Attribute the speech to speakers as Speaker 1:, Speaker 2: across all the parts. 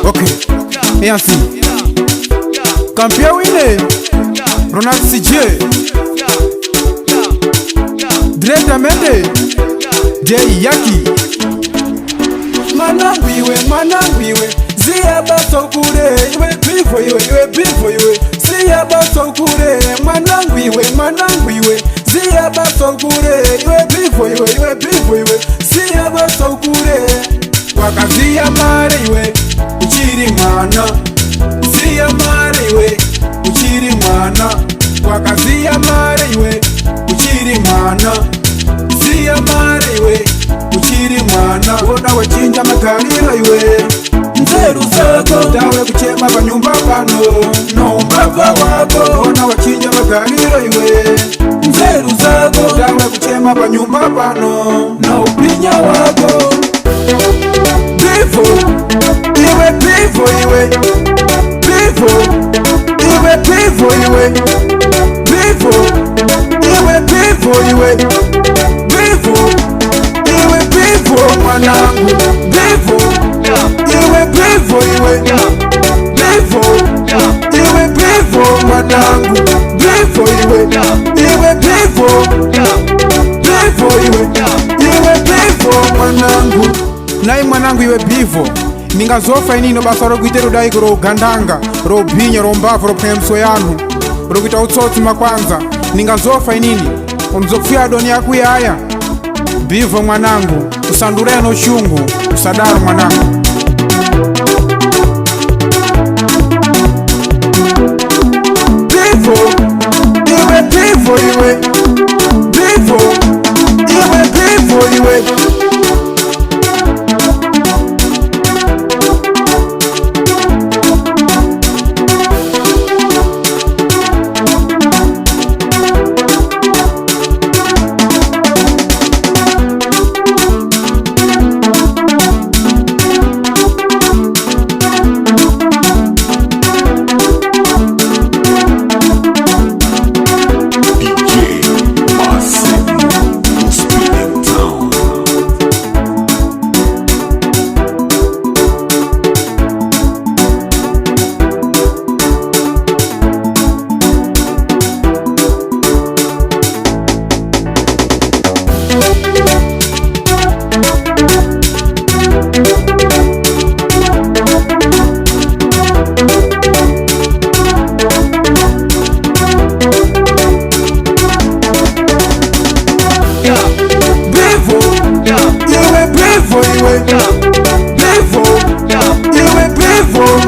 Speaker 1: Ok, é assim. Campeão Ine, Ronaldo CJ, diretamente Jay Yaki. Mananguiwe, zia baso kure, iwe bifo iwe, zia baso kure, mananguiwe, zia baso kure, iwe bifo iwe, zia baso kure, wakazia mare iwe, uchiri mwana, zia mare iwe, uchiri mwana, wakazia mare iwe, uchiri mwana, zia mare iwe, uchiri mwana, ona wachinja makalira iwe, nzeru zako tawe kuchema panyumba pano, no mbava wako, ona wachinja makalira iwe, nzeru zako tawe kuchema panyumba pano, no upinya wako, bifo iwe, bifo iwe, bifo iwe, bifo iwe, bifo iwe, bifo iwe, bifo iwe, bifo mwanangu, bifo iwe, bifo iwe, bifo iwe, bifo mwanangu, bifo iwe, bifo iwe, bifo mwanangu. Nai mwanangu iwe bifo ningazofa inino basa rokuite rodai ro gandanga ro binya ro mbavu ro pemso yanu rokuita utsotsi makwanza ningazofa inini unzokufia doni yaku yaya bifo mwanangu usandure no shungu usadaro mwanangu. Bifo iwe, bifo iwe, bifo iwe, bifo iwe,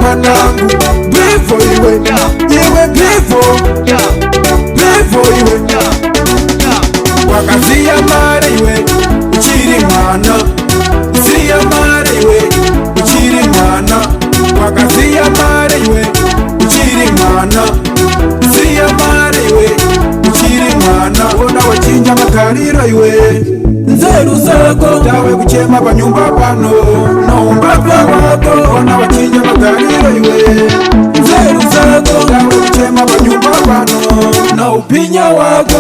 Speaker 1: mwanangu, bifo iwe, bifo iwe, wakazia mare iwe, uchiri mwana, zia mare iwe, uchiri mwana, wakazia mare iwe, uchiri mwana, zia mare iwe, uchiri mwana, ona wachinja makalira iwe, nzeru zako tawe kuchema panyumba pano, no mbava wako, ona wachinja makalira iwe, nzeru zako tawe kuchema panyumba pano, no upinya wako.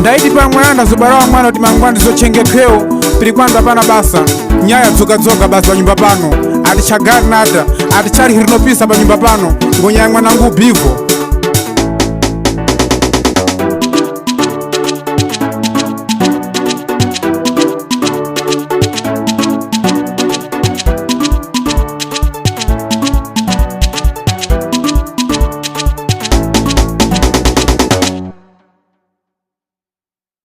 Speaker 1: Ndaidi pa mwana zubarawa mwana uti mangwandi zochengekeo pili kwanza pana basa nyaya dzoga basa pa nyumba pano ati chagari nada ati chari hirinopisa pa nyumba pano ngonyaya mwanangu bifo